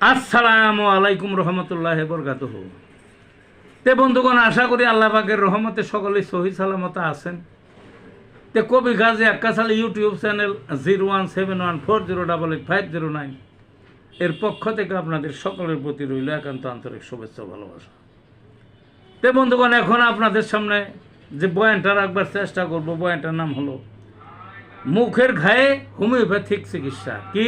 আসসালামু আলাইকুম রহমতুল্লাহি বরকাতুহু। তে বন্ধুগণ, আশা করি আল্লাহ পাকের রহমতে সকলেই সহি সালামত আছেন। তে কবি গাজী আক্কাস আলী ইউটিউব চ্যানেল 017140885009 এর পক্ষ থেকে আপনাদের সকলের প্রতি রইল একান্ত আন্তরিক শুভেচ্ছা ভালোবাসা। তে বন্ধুগণ, এখন আপনাদের সামনে যে বয়ানটা রাখবার চেষ্টা করব, বয়ানটার নাম হলো মুখের ঘায়ে হোমিওপ্যাথিক চিকিৎসা। কি?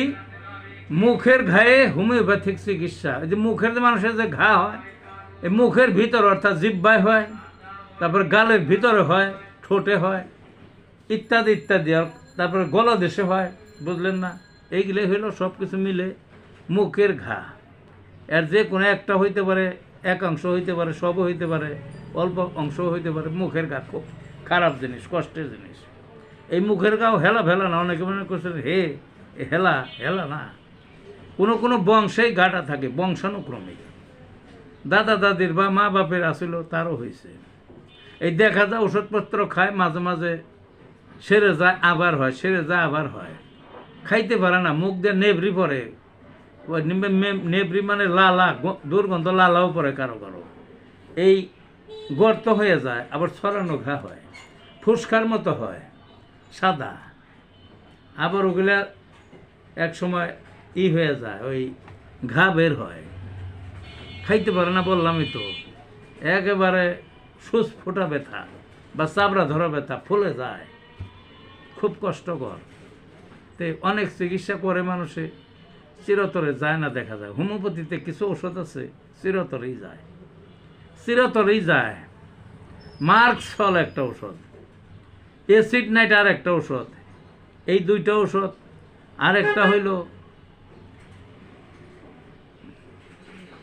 মুখের ঘায়ে হোমিওপ্যাথিক চিকিৎসা। এই যে মুখের যে মানুষের যে ঘা হয়, এই মুখের ভিতর অর্থাৎ জিহ্বায় হয়, তারপর গালের ভিতরে হয়, ঠোঁটে হয়, ইত্যাদি ইত্যাদি, তারপরে গলদেশে হয়, বুঝলেন না? এইগুলো হইল সব কিছু মিলে মুখের ঘা। এর যে কোনো একটা হইতে পারে, একাংশ হইতে পারে, সবও হইতে পারে, অল্প অংশ হইতে পারে। মুখের ঘা খুব খারাপ জিনিস, কষ্টের জিনিস। এই মুখের ঘাও হেলা ফেলা না। অনেকে মনে করছেন হে হেলা, হেলা না। কোনো কোনো বংশেই ঘাটা থাকে, বংশানুক্রমিক। দাদা দাদির বা মা বাপের আসিল, তারও হয়েছে। এই দেখা যায় ওষুধপত্র খায়, মাঝে মাঝে সেরে যায় আবার হয়, সেরে যায় আবার হয়। খাইতে পারে না, মুখ দিয়ে নেবরি পড়ে। ওই নেবরি মানে লালা, দুর্গন্ধ লালাও পড়ে কারো কারো। এই গর্ত হয়ে যায়, আবার ছড়ানো ঘা হয়, ফুসকার মতো হয়, সাদা। আবার ওগুলা এক সময় হয়ে যায়, ওই ঘা বের হয়। খাইতে পারে না, বললামই তো। একেবারে সুচ ফোটা ব্যথা বা চাবড়া ধরা ব্যথা, ফুলে যায়, খুব কষ্টকর। তে অনেক চিকিৎসা করে মানুষে, চিরতরে যায় না। দেখা যায় হোমিওপ্যাথিতে কিছু ওষুধ আছে চিরতরেই যায়, চিরতরেই যায়। মার্কস ফল একটা ওষুধ, অ্যাসিড নাইট আর একটা ওষুধ। এই দুইটা ওষুধ। আর একটা হইল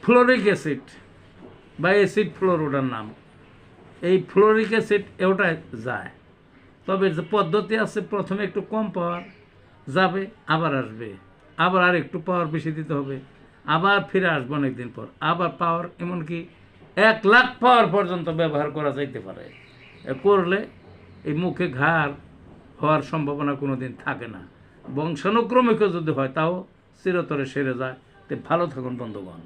ফ্লোরিক অ্যাসিড বা অ্যাসিড ফ্লোর, ওটার নাম। এই ফ্লোরিক অ্যাসিড ওটা যায়, তবে যে পদ্ধতি আছে, প্রথমে একটু কম পাওয়ার যাবে, আবার আসবে, আবার আর একটু পাওয়ার বেশি দিতে হবে, আবার ফিরে আসবে অনেকদিন পর, আবার পাওয়ার, এমনকি 1,00,000 পাওয়ার পর্যন্ত ব্যবহার করা যাইতে পারে। করলে এই মুখে ঘা হওয়ার সম্ভাবনা কোনো দিন থাকে না। বংশানুক্রমিকও যদি হয়, তাও চিরতরে সেরে যায়। তো ভালো থাকুন বন্ধুগণ।